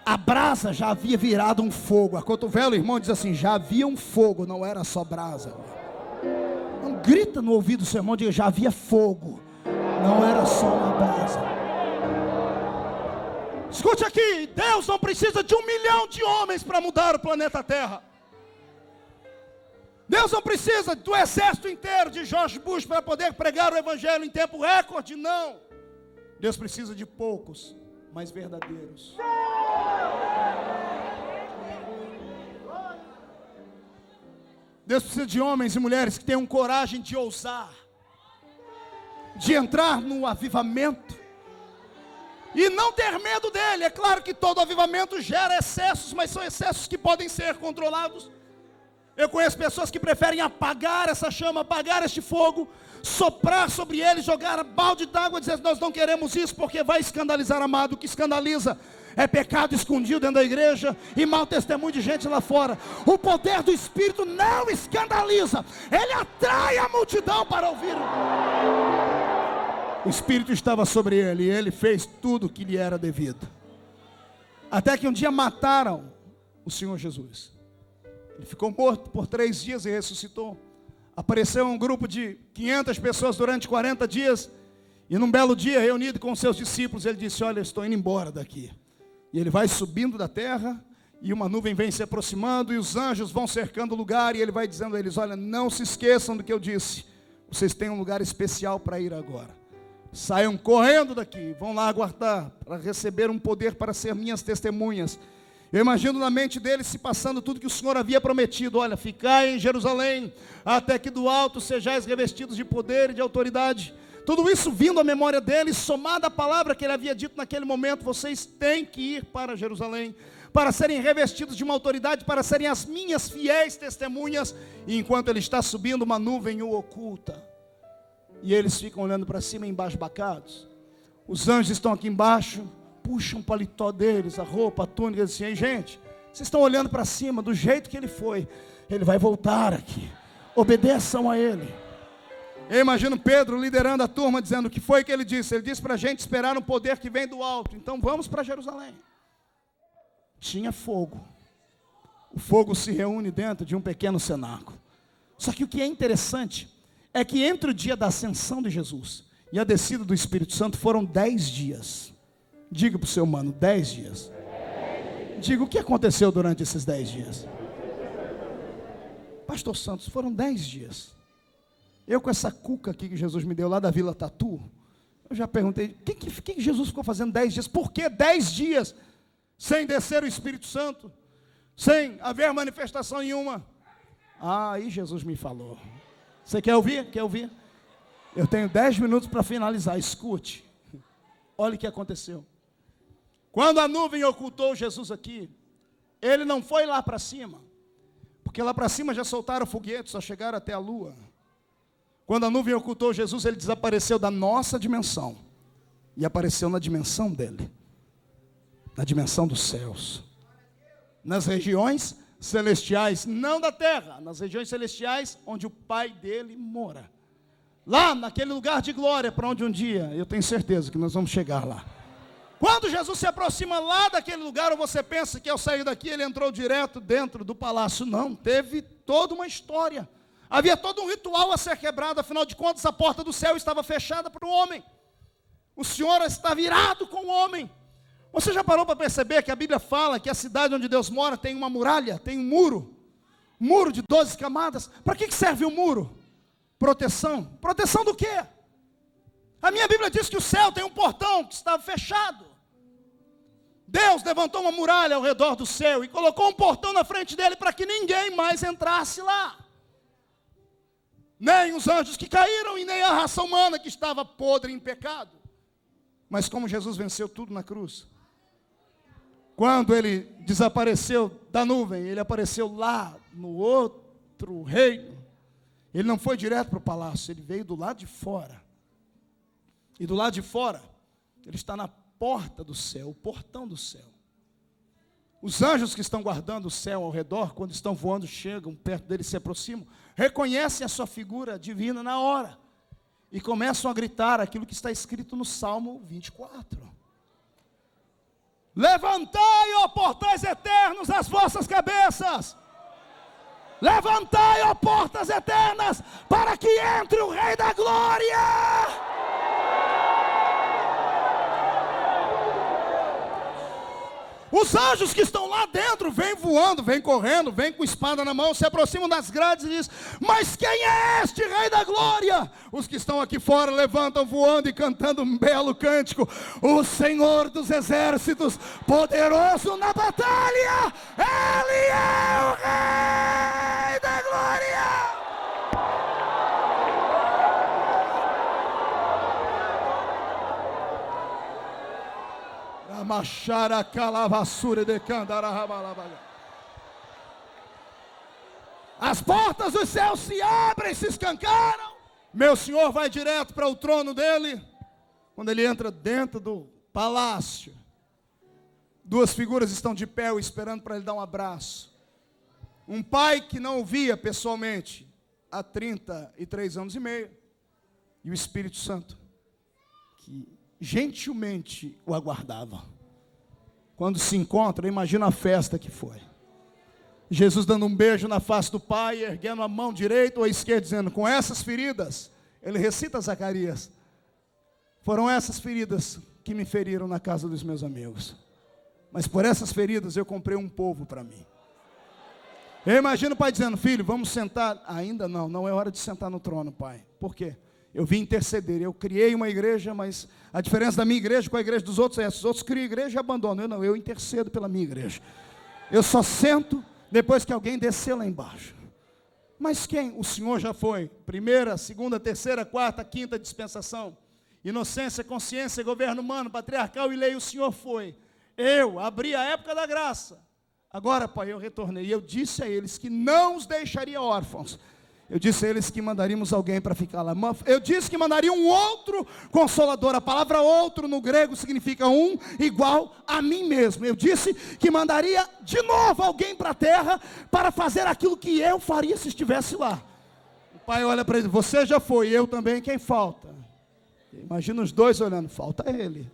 A brasa já havia virado um fogo. A cotovelo, irmão, diz assim: já havia um fogo, não era só brasa. Não grita no ouvido do seu irmão, diga: já havia fogo, não era só uma brasa. Escute aqui, Deus não precisa de 1 milhão de homens para mudar o planeta Terra. Deus não precisa do exército inteiro de George Bush para poder pregar o evangelho em tempo recorde, não. Deus precisa de poucos, mas verdadeiros. Deus precisa de homens e mulheres que tenham coragem de ousar, de entrar no avivamento e não ter medo dele. É claro que todo avivamento gera excessos, mas são excessos que podem ser controlados. Eu conheço pessoas que preferem apagar essa chama, apagar este fogo, soprar sobre ele, jogar balde d'água, dizendo: nós não queremos isso porque vai escandalizar. Amado, o que escandaliza é pecado escondido dentro da igreja e mau testemunho de gente lá fora. O poder do Espírito não escandaliza, ele atrai a multidão para ouvir. O Espírito estava sobre ele e ele fez tudo o que lhe era devido. Até que um dia mataram o Senhor Jesus. Ele ficou morto por 3 dias e ressuscitou. Apareceu um grupo de 500 pessoas durante 40 dias. E num belo dia, reunido com seus discípulos, ele disse: olha, eu estou indo embora daqui. E ele vai subindo da terra, e uma nuvem vem se aproximando, e os anjos vão cercando o lugar, e ele vai dizendo a eles: olha, não se esqueçam do que eu disse. Vocês têm um lugar especial para ir agora. Saiam correndo daqui, vão lá aguardar para receber um poder para ser minhas testemunhas. Eu imagino na mente deles se passando tudo que o Senhor havia prometido: olha, ficai em Jerusalém, até que do alto sejais revestidos de poder e de autoridade. Tudo isso vindo à memória deles, somada à palavra que ele havia dito naquele momento: vocês têm que ir para Jerusalém, para serem revestidos de uma autoridade, para serem as minhas fiéis testemunhas. E enquanto ele está subindo, uma nuvem o oculta. E eles ficam olhando para cima embasbacados. Os anjos estão aqui embaixo, puxam o paletó deles, a roupa, a túnica, e dizem: gente, vocês estão olhando para cima, do jeito que ele foi, ele vai voltar aqui, obedeçam a ele. Eu imagino Pedro liderando a turma, dizendo: o que foi que ele disse? Ele disse para a gente esperar um poder que vem do alto, então vamos para Jerusalém. Tinha fogo. O fogo se reúne dentro de um pequeno cenáculo. Só que o que é interessante é que entre o dia da ascensão de Jesus e a descida do Espírito Santo foram 10 dias. Diga para o seu mano: 10 dias. Diga, o que aconteceu durante esses 10 dias? Pastor Santos, foram 10 dias. Eu com essa cuca aqui que Jesus me deu lá da Vila Tatu, eu já perguntei: o que Jesus ficou fazendo 10 dias? Por que 10 dias sem descer o Espírito Santo? Sem haver manifestação nenhuma? Ah, aí Jesus me falou. Você quer ouvir? Quer ouvir? Eu tenho 10 minutos para finalizar, escute. Olha o que aconteceu. Quando a nuvem ocultou Jesus aqui, ele não foi lá para cima, porque lá para cima já soltaram foguetes, só chegaram até a lua. Quando a nuvem ocultou Jesus, ele desapareceu da nossa dimensão e apareceu na dimensão dele, na dimensão dos céus, nas regiões celestiais, não da terra, nas regiões celestiais onde o Pai dele mora. Lá naquele lugar de glória para onde um dia, eu tenho certeza que nós vamos chegar lá. Quando Jesus se aproxima lá daquele lugar, ou você pensa que ao sair daqui ele entrou direto dentro do palácio? Não, teve toda uma história. Havia todo um ritual a ser quebrado, afinal de contas a porta do céu estava fechada para o homem. O Senhor está virado com o homem. Você já parou para perceber que a Bíblia fala que a cidade onde Deus mora tem uma muralha, tem um muro de 12 camadas? Para que serve o muro? Proteção. Proteção do quê? A minha Bíblia diz que o céu tem um portão que estava fechado. Deus levantou uma muralha ao redor do céu e colocou um portão na frente dele para que ninguém mais entrasse lá. Nem os anjos que caíram e nem a raça humana que estava podre em pecado. Mas como Jesus venceu tudo na cruz, quando ele desapareceu da nuvem, ele apareceu lá no outro reino. Ele não foi direto para o palácio, ele veio do lado de fora. E do lado de fora, ele está na porta do céu, o portão do céu. Os anjos que estão guardando o céu ao redor, quando estão voando, chegam perto dele, se aproximam, reconhecem a sua figura divina na hora. e começam a gritar aquilo que está escrito no Salmo 24. Levantai, ó portais eternos, as vossas cabeças. Levantai, ó portas eternas, para que entre o Rei da Glória. Os anjos que estão lá dentro vêm voando, vêm correndo, vêm com espada na mão, se aproximam das grades e dizem: mas quem é este Rei da Glória? Os que estão aqui fora levantam voando e cantando um belo cântico: o Senhor dos Exércitos, poderoso na batalha, Ele é o Rei da Glória. As portas dos céus se abrem, se escancaram. Meu Senhor vai direto para o trono dele. Quando ele entra dentro do palácio, duas figuras estão de pé esperando para ele dar um abraço. Um pai que não o via pessoalmente há 33 anos e meio, e o Espírito Santo que gentilmente o aguardava. Quando se encontram, imagina a festa que foi. Jesus dando um beijo na face do Pai, erguendo a mão direita ou a esquerda, dizendo: com essas feridas, ele recita Zacarias: foram essas feridas que me feriram na casa dos meus amigos, mas por essas feridas eu comprei um povo para mim. Eu imagino o Pai dizendo: filho, vamos sentar. Ainda não, não é hora de sentar no trono, Pai. Por quê? Eu vim interceder, eu criei uma igreja, mas a diferença da minha igreja com a igreja dos outros é essa: os outros criam igreja e abandonam. Eu intercedo pela minha igreja. Eu só sento depois que alguém descer lá embaixo. Mas quem? O Senhor já foi. Primeira, segunda, terceira, quarta, quinta dispensação. Inocência, consciência, governo humano, patriarcal e lei, o Senhor foi. Eu abri a época da graça. Agora, Pai, eu retornei. E eu disse a eles que não os deixaria órfãos. Eu disse a eles que mandaríamos alguém para ficar lá. Eu disse que mandaria um outro consolador. A palavra outro no grego significa um igual a mim mesmo. Eu disse que mandaria de novo alguém para a terra para fazer aquilo que eu faria se estivesse lá. O Pai olha para ele: você já foi, eu também, quem falta? Imagina os dois olhando: falta ele.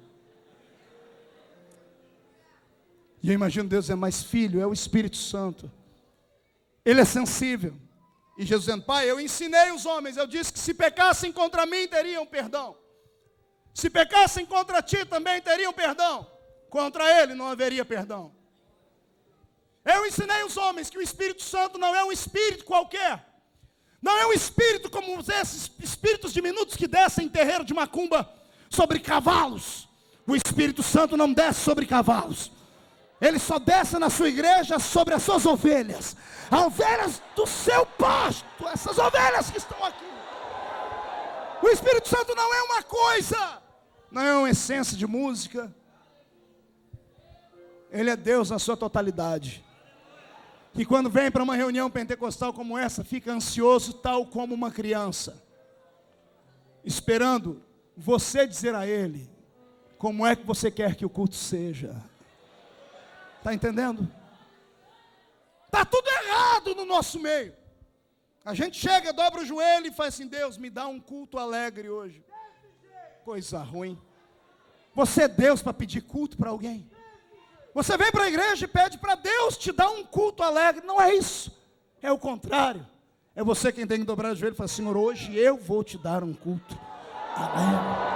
E eu imagino Deus dizendo: mas filho, é o Espírito Santo. Ele é sensível. E Jesus dizendo: Pai, eu ensinei os homens, eu disse que se pecassem contra mim, teriam perdão. Se pecassem contra ti, também teriam perdão. Contra ele não haveria perdão. Eu ensinei os homens que o Espírito Santo não é um espírito qualquer. Não é um espírito como esses espíritos diminutos que descem em terreiro de macumba sobre cavalos. O Espírito Santo não desce sobre cavalos. Ele só desce na sua igreja sobre as suas ovelhas. As ovelhas do seu pasto. Essas ovelhas que estão aqui. O Espírito Santo não é uma coisa. Não é uma essência de música. Ele é Deus na sua totalidade. Que quando vem para uma reunião pentecostal como essa, fica ansioso tal como uma criança. Esperando você dizer a Ele como é que você quer que o culto seja. Está entendendo? Está tudo errado no nosso meio. A gente chega, dobra o joelho e faz assim: Deus, me dá um culto alegre hoje. Coisa ruim. Você é Deus para pedir culto para alguém? Você vem para a igreja e pede para Deus te dar um culto alegre. Não é isso. É o contrário. É você quem tem que dobrar o joelho e falar: Senhor, hoje eu vou te dar um culto alegre.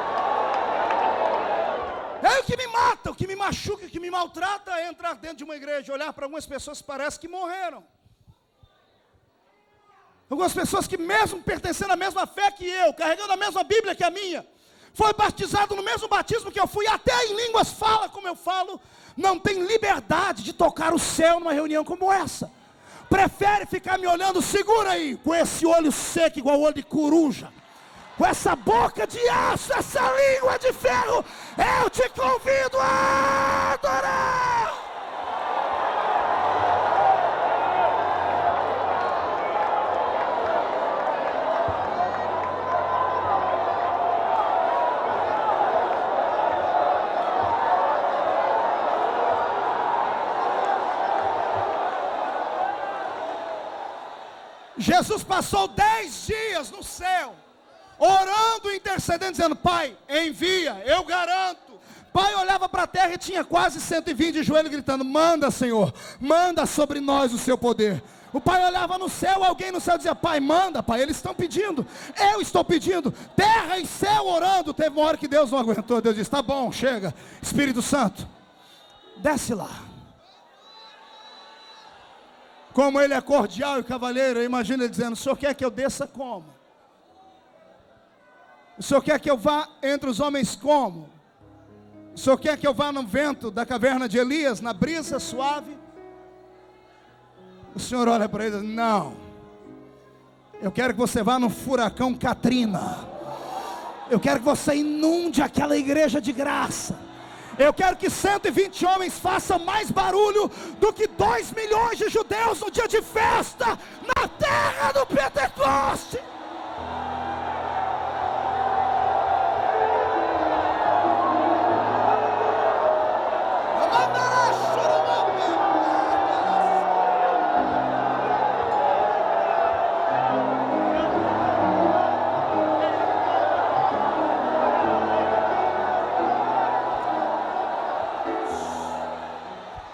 É o que me mata, o que me machuca, o que me maltrata é entrar dentro de uma igreja, olhar para algumas pessoas que parece que morreram. Algumas pessoas que mesmo pertencendo à mesma fé que eu, carregando a mesma Bíblia que a minha, foi batizado no mesmo batismo que eu fui, até em línguas fala como eu falo, não tem liberdade de tocar o céu numa reunião como essa. Prefere ficar me olhando, segura aí, com esse olho seco igual olho de coruja. Com essa boca de aço, essa língua de ferro, eu te convido a adorar. Jesus passou 10 dias no céu. orando, intercedendo, dizendo: Pai, envia, eu garanto. Pai olhava para a terra e tinha quase 120 de joelho gritando: manda, Senhor, manda sobre nós o seu poder. O pai olhava no céu, alguém no céu dizia: Pai, manda, Pai, eles estão pedindo, eu estou pedindo. Terra e céu orando. Teve uma hora que Deus não aguentou. Deus disse: tá bom, chega, Espírito Santo, desce lá. Como ele é cordial e cavalheiro, imagina ele dizendo: o senhor quer que eu desça como? O senhor quer que eu vá entre os homens como? O senhor quer que eu vá no vento da caverna de Elias, na brisa suave? O Senhor olha para ele e diz: não, eu quero que você vá no furacão Katrina. Eu quero que você inunde aquela igreja de graça. Eu quero que 120 homens façam mais barulho do que 2 milhões de judeus no dia de festa na terra do Pentecoste.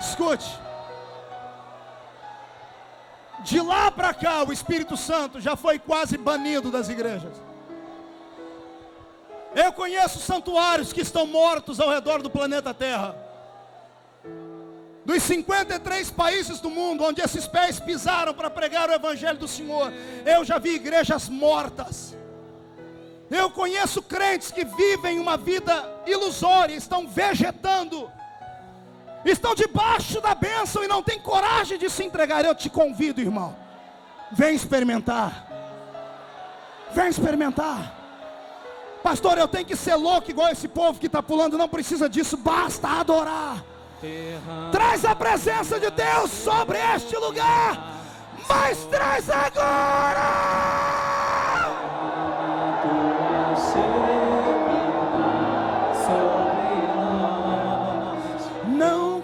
Escute, de lá para cá o Espírito Santo já foi quase banido das igrejas. Eu conheço santuários que estão mortos ao redor do planeta Terra. Dos 53 países do mundo onde esses pés pisaram para pregar o Evangelho do Senhor, eu já vi igrejas mortas. Eu conheço crentes que vivem uma vida ilusória, estão vegetando, estão debaixo da bênção e não têm coragem de se entregar. Eu te convido, irmão, vem experimentar. Vem experimentar. Pastor, eu tenho que ser louco igual esse povo que está pulando. Não precisa disso, basta adorar. Traz a presença de Deus sobre este lugar, mas traz agora.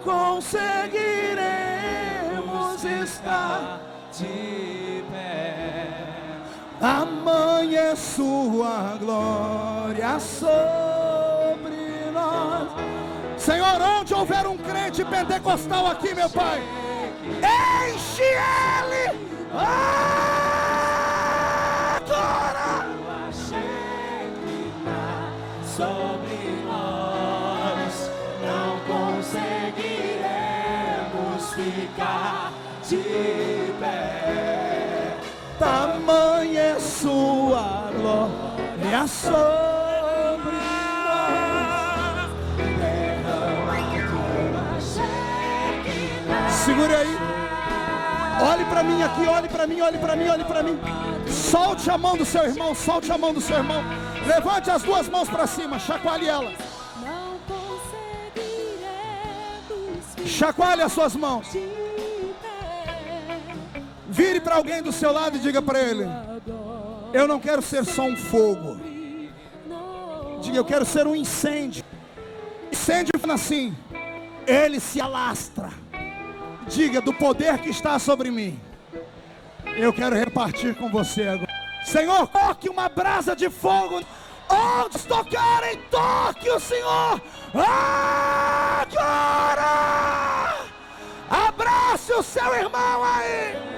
Conseguiremos estar de pé. Amanhã é sua glória sobre nós. Senhor, onde houver um crente pentecostal aqui, meu Pai, enche ele agora. Sobre nós não conseguiremos ficar de pé. Tamanha é sua glória sobre nós. Segure aí. Olhe para mim aqui, olhe para mim, olhe para mim, olhe para mim. Solte a mão do seu irmão, solte a mão do seu irmão. Levante as duas mãos para cima, chacoalhe elas. Chacoalhe as suas mãos. Vire para alguém do seu lado e diga para ele: eu não quero ser só um fogo. Diga: eu quero ser um incêndio. Incêndio assim, ele se alastra. Diga: do poder que está sobre mim, eu quero repartir com você agora. Senhor, toque uma brasa de fogo. Onde tocarem, toque o Senhor agora. Abrace o seu irmão aí.